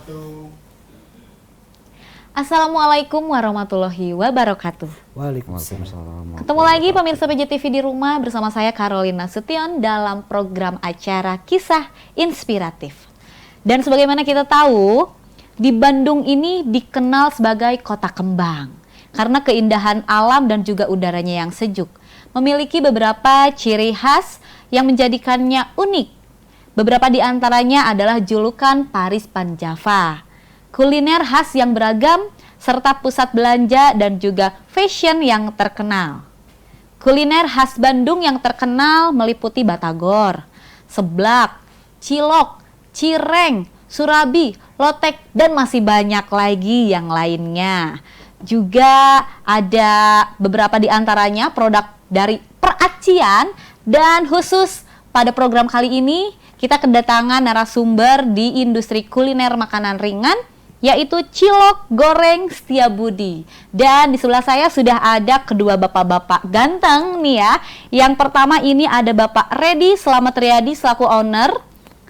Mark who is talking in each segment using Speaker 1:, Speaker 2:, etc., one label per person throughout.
Speaker 1: wabarakatuh.
Speaker 2: Assalamualaikum warahmatullahi wabarakatuh.
Speaker 3: Waalaikumsalam.
Speaker 2: Ketemu lagi pemirsa PJTV di rumah bersama saya Carolina Sution dalam program acara Kisah Inspiratif. Dan sebagaimana kita tahu, di Bandung ini dikenal sebagai kota kembang karena keindahan alam dan juga udaranya yang sejuk. Memiliki beberapa ciri khas yang menjadikannya unik. Beberapa di antaranya adalah julukan Paris Panjava, kuliner khas yang beragam, serta pusat belanja dan juga fashion yang terkenal. Kuliner khas Bandung yang terkenal meliputi batagor, seblak, cilok, cireng, surabi, lotek, dan masih banyak lagi yang lainnya. Juga ada beberapa di antaranya produk dari peracian, dan khusus pada program kali ini kita kedatangan narasumber di industri kuliner makanan ringan, yaitu Cilok Goreng Setiabudi. Dan di sebelah saya sudah ada kedua bapak-bapak ganteng nih ya. Yang pertama ini ada Bapak Redi Slamet Riyadi selaku owner.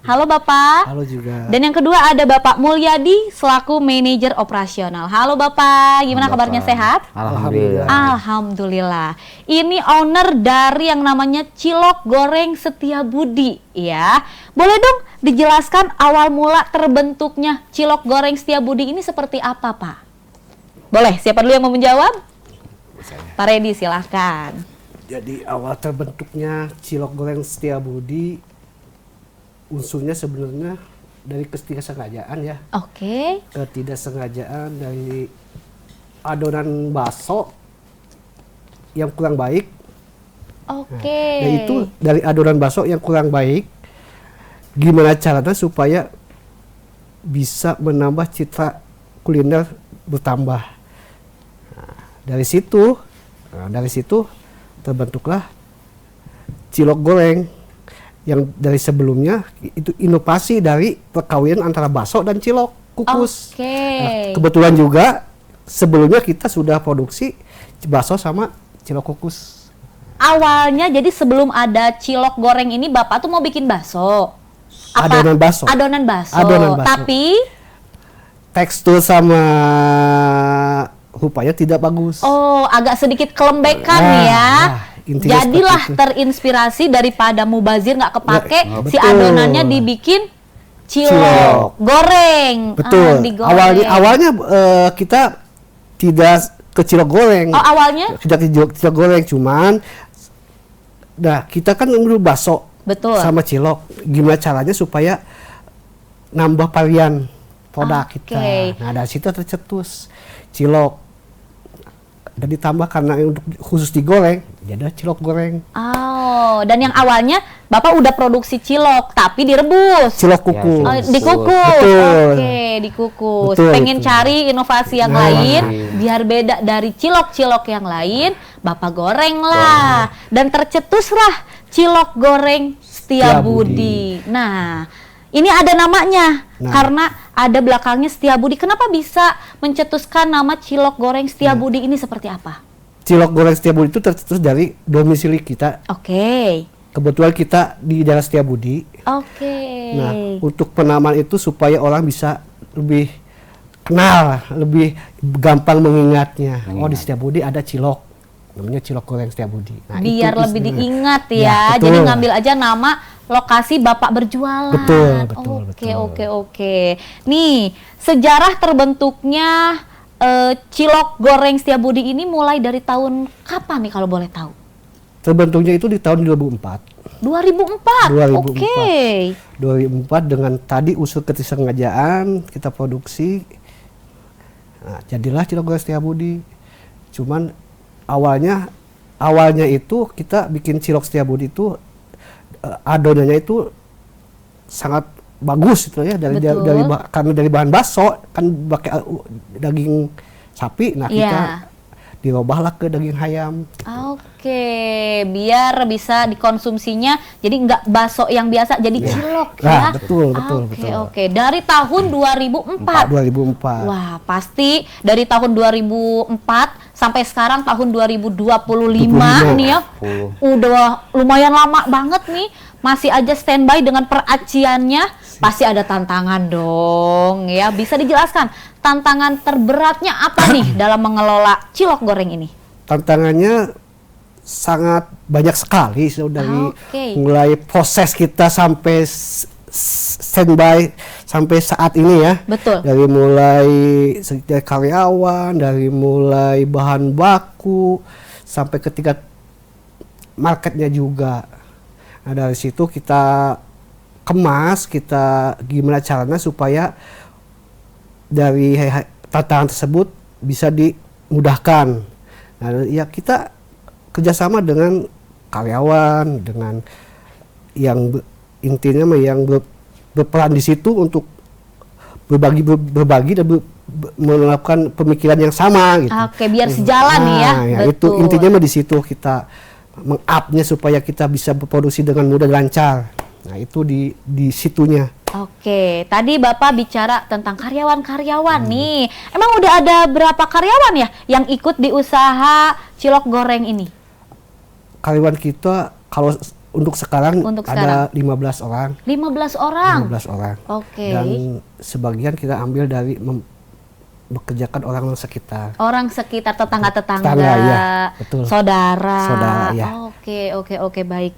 Speaker 2: Halo Bapak.
Speaker 3: Halo juga.
Speaker 2: Dan yang kedua ada Bapak Mulyadi selaku manajer operasional. Halo Bapak, gimana
Speaker 3: Halo,
Speaker 2: kabarnya,
Speaker 3: Bapak.
Speaker 2: sehat?
Speaker 3: Alhamdulillah.
Speaker 2: Alhamdulillah. Ini owner dari yang namanya Cilok Goreng Setiabudi ya. Boleh dong dijelaskan awal mula terbentuknya Cilok Goreng Setiabudi ini seperti apa, Pak? Boleh, siapa dulu yang mau menjawab? Pak Redi, silahkan.
Speaker 3: Jadi awal terbentuknya Cilok Goreng Setiabudi unsurnya sebenarnya dari ketidaksengajaan ya.
Speaker 2: Oke.
Speaker 3: Ketidaksengajaan dari adonan bakso yang kurang baik.
Speaker 2: Oke.
Speaker 3: Dan itu dari adonan bakso yang kurang baik, gimana caranya supaya bisa menambah citra kuliner bertambah. Dari situ terbentuklah Cilok Goreng yang dari sebelumnya itu inovasi dari perkawinan antara bakso dan cilok kukus.
Speaker 2: Oke.
Speaker 3: Nah, kebetulan juga sebelumnya kita sudah produksi bakso sama cilok kukus.
Speaker 2: Awalnya jadi sebelum ada Cilok Goreng ini Bapak tuh mau bikin bakso.
Speaker 3: Adonan bakso.
Speaker 2: Adonan bakso.
Speaker 3: Adonan bakso.
Speaker 2: Tapi
Speaker 3: Tekstur sama rupanya tidak bagus.
Speaker 2: agak sedikit kelembekan ya.
Speaker 3: Intinya
Speaker 2: Jadilah
Speaker 3: seperti itu.
Speaker 2: terinspirasi daripada mubazir nggak kepake, si
Speaker 3: betul.
Speaker 2: adonannya dibikin cilok
Speaker 3: Cilok.
Speaker 2: goreng.
Speaker 3: Betul.
Speaker 2: Digoreng.
Speaker 3: Awalnya kita tidak ke cilok goreng.
Speaker 2: Oh, awalnya?
Speaker 3: Tidak ke cilok goreng, cuman kita kan dulu bakso
Speaker 2: Betul.
Speaker 3: sama cilok. Gimana caranya supaya nambah varian produk
Speaker 2: Oke.
Speaker 3: kita. Nah, dari situ tercetus cilok. Dan ditambah karena untuk khusus digoreng, jadi ada cilok goreng.
Speaker 2: Oh, dan yang awalnya Bapak udah produksi cilok tapi direbus.
Speaker 3: Cilok kukus.
Speaker 2: Oh, dikukus.
Speaker 3: Betul.
Speaker 2: Oke, dikukus.
Speaker 3: Betul,
Speaker 2: Pengen
Speaker 3: betul.
Speaker 2: cari inovasi yang
Speaker 3: Nah,
Speaker 2: lain biar beda dari cilok-cilok yang lain, Bapak goreng lah. Dan tercetuslah Cilok Goreng Setiabudi. Nah, ini ada namanya karena ada belakangnya Setiabudi. Kenapa bisa mencetuskan nama Cilok Goreng Setiabudi ini seperti apa?
Speaker 3: Cilok Goreng Setiabudi itu tercetus dari domisili kita.
Speaker 2: Oke.
Speaker 3: Kebetulan kita di daerah Setiabudi.
Speaker 2: Oke.
Speaker 3: Nah, untuk penamaan itu supaya orang bisa lebih kenal, lebih gampang mengingatnya. Oh, di Setiabudi ada cilok, namanya Cilok Goreng Setiabudi. Nah,
Speaker 2: Biar
Speaker 3: itu
Speaker 2: lebih
Speaker 3: istilah.
Speaker 2: diingat
Speaker 3: Ya,
Speaker 2: ya.
Speaker 3: betul.
Speaker 2: Jadi ngambil aja nama lokasi Bapak berjualan.
Speaker 3: Betul.
Speaker 2: Oke. Nih, sejarah terbentuknya Cilok Goreng Setiabudi ini mulai dari tahun kapan nih kalau boleh tahu?
Speaker 3: Terbentuknya itu di tahun 2004.
Speaker 2: 2004.
Speaker 3: 2004.
Speaker 2: Oke.
Speaker 3: 2004 dengan tadi unsur kesengajaan kita produksi. Nah, jadilah Cilok Goreng Setiabudi. Cuman awalnya itu kita bikin Cilok Setiabudi itu adonannya itu sangat bagus itu ya
Speaker 2: Betul.
Speaker 3: karena dari bahan bakso kan pakai daging sapi. Nah, kita dirubahlah ke daging ayam.
Speaker 2: Oke, biar bisa dikonsumsinya jadi nggak bakso yang biasa, jadi cilok ya.
Speaker 3: Nah, betul.
Speaker 2: Oke. Dari tahun 2004.
Speaker 3: 2004.
Speaker 2: Wah, pasti dari tahun 2004 sampai sekarang tahun 2025 nih ya. Udah lumayan lama banget nih. Masih aja standby dengan peraciannya. Pasti ada tantangan dong ya. Bisa dijelaskan tantangan terberatnya apa nih dalam mengelola cilok goreng ini?
Speaker 3: Tantangannya sangat banyak sekali dari mulai proses kita sampai standby sampai saat ini ya.
Speaker 2: Betul.
Speaker 3: Dari mulai setiap karyawan, dari mulai bahan baku sampai ketika marketnya juga. Nah, dari situ kita kemas, kita gimana caranya supaya dari tantangan tersebut bisa dimudahkan. Nah, ya kita kerjasama dengan karyawan, dengan yang intinya yang berperan di situ untuk berbagi dan melakukan pemikiran yang sama gitu.
Speaker 2: Oke, biar sejalan nih ya.
Speaker 3: Itu intinya mah di situ kita meng-up-nya supaya kita bisa berproduksi dengan mudah dan lancar. Nah, itu di situnya.
Speaker 2: Oke, tadi Bapak bicara tentang karyawan-karyawan nih. Emang udah ada berapa karyawan ya yang ikut di usaha cilok goreng ini?
Speaker 3: Karyawan kita kalau untuk sekarang ada 15 orang.
Speaker 2: 15 orang?
Speaker 3: 15 orang.
Speaker 2: Oke.
Speaker 3: Dan sebagian kita ambil dari bekerjakan orang sekitar.
Speaker 2: Orang sekitar, tetangga-tetangga,
Speaker 3: ya, betul.
Speaker 2: Saudara.
Speaker 3: Ya.
Speaker 2: Oke, baik.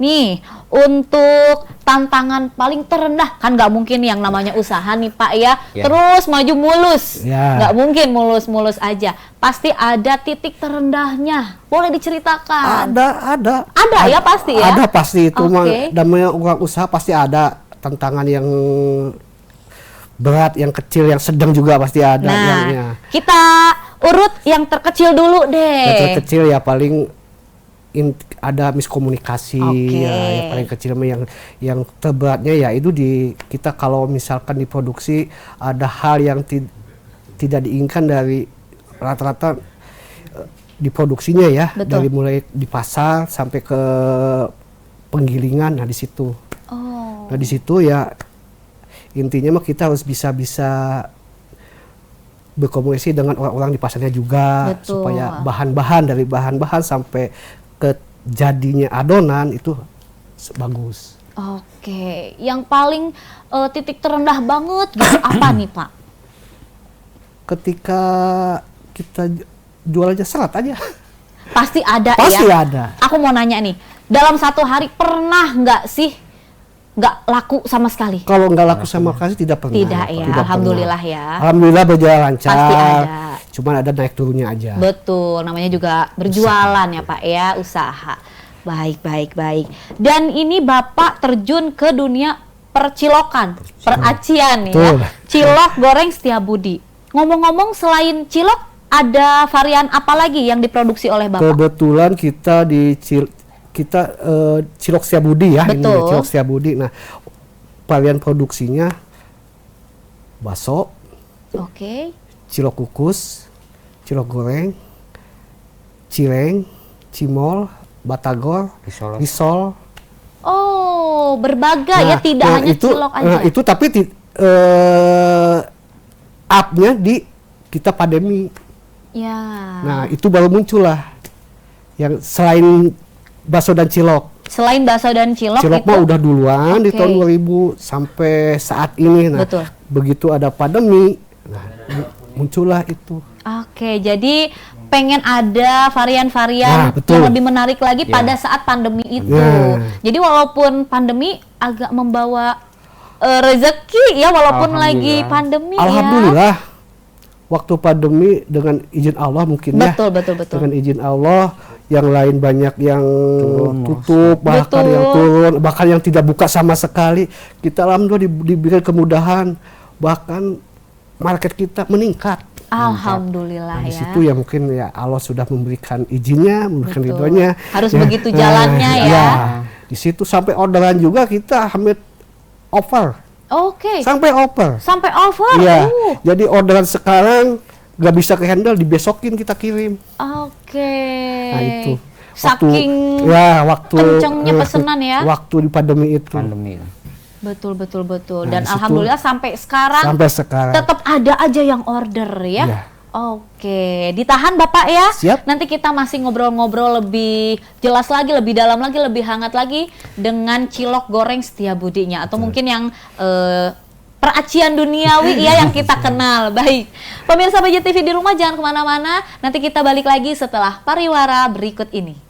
Speaker 2: Nih, untuk tantangan paling terendah, kan nggak mungkin yang namanya usaha nih Pak ya, terus maju mulus. Nggak mungkin mulus-mulus aja. Pasti ada titik terendahnya. Boleh diceritakan?
Speaker 3: Ada
Speaker 2: ya pasti ya?
Speaker 3: Ada pasti itu. Namanya orang usaha pasti ada tantangan yang berat, yang kecil, yang sedang juga pasti ada.
Speaker 2: Nah, kita urut yang terkecil dulu deh.
Speaker 3: Yang terkecil ya paling ada miskomunikasi. Ya paling kecil yang terberatnya ya itu kita kalau misalkan diproduksi ada hal yang tidak diinginkan dari rata-rata diproduksinya ya.
Speaker 2: Betul.
Speaker 3: Dari mulai di pasar sampai ke penggilingan. Nah, di situ. Nah, di situ ya intinya mah kita harus bisa berkomunikasi dengan orang-orang di pasarnya juga.
Speaker 2: Betul.
Speaker 3: Supaya dari bahan-bahan sampai ke jadinya adonan itu bagus.
Speaker 2: Oke, yang paling titik terendah banget gitu apa nih Pak?
Speaker 3: Ketika kita jual aja serat aja.
Speaker 2: Pasti ada.
Speaker 3: Pasti ada.
Speaker 2: Aku mau nanya nih, dalam satu hari pernah nggak sih nggak laku sama sekali?
Speaker 3: Kalau nggak laku sama sekali tidak pernah.
Speaker 2: Tidak ya, alhamdulillah ya.
Speaker 3: Alhamdulillah berjalan lancar.
Speaker 2: Pasti ada.
Speaker 3: Cuman ada naik turunnya aja.
Speaker 2: Betul, namanya juga berjualan ya Pak ya, usaha. Baik. Dan ini Bapak terjun ke dunia percilokan, peracian ya. Cilok goreng Setiabudi. Ngomong-ngomong selain cilok, ada varian apa lagi yang diproduksi oleh Bapak?
Speaker 3: Kebetulan kita cilok Setiabudi ya.
Speaker 2: Betul.
Speaker 3: Ini cilok Setiabudi. Nah, varian produksinya bakso, cilok kukus, cilok goreng, cireng, cimol, batagor, risol.
Speaker 2: Oh, berbagai ya, tidak hanya cilok aja.
Speaker 3: Nah, itu tapi up-nya di kita pandemi.
Speaker 2: Ya.
Speaker 3: Nah, itu baru muncul lah. Yang selain bakso dan cilok.
Speaker 2: Selain bakso dan cilok
Speaker 3: mah udah duluan di tahun 2000 sampai saat ini. Nah,
Speaker 2: betul.
Speaker 3: Begitu ada pandemi, nah muncullah itu.
Speaker 2: Oke, jadi pengen ada varian-varian yang lebih menarik lagi pada saat pandemi itu. Jadi walaupun pandemi agak membawa rezeki ya, walaupun lagi pandemi.
Speaker 3: Alhamdulillah. Waktu pandemi dengan izin Allah mungkin
Speaker 2: betul.
Speaker 3: Dengan izin Allah, yang lain banyak yang tutup, bahkan yang turun, bahkan yang tidak buka sama sekali. Kita alhamdulillah diberikan kemudahan, bahkan market kita meningkat.
Speaker 2: Alhamdulillah.
Speaker 3: Di situ ya mungkin ya Allah sudah memberikan izinnya, memberikan ridhonya.
Speaker 2: Harus begitu jalannya ya.
Speaker 3: Di situ sampai orderan juga kita hampir over. Sampai over. Iya. Jadi orderan sekarang nggak bisa ke handle, dibesokin kita kirim.
Speaker 2: Nah,
Speaker 3: itu.
Speaker 2: Saking
Speaker 3: waktu
Speaker 2: kencengnya pesanan ya.
Speaker 3: Waktu di pandemi itu.
Speaker 2: Betul.
Speaker 3: Nah,
Speaker 2: Dan alhamdulillah sampai sekarang tetap ada aja yang order ya.
Speaker 3: Iya.
Speaker 2: Oke, ditahan Bapak ya.
Speaker 3: Siap.
Speaker 2: Nanti kita masih ngobrol-ngobrol lebih jelas lagi, lebih dalam lagi, lebih hangat lagi dengan cilok goreng Setiabudinya atau mungkin yang peracian duniawi ya yang kita kenal. Baik, pemirsa BJTV di rumah jangan kemana-mana. Nanti kita balik lagi setelah pariwara berikut ini.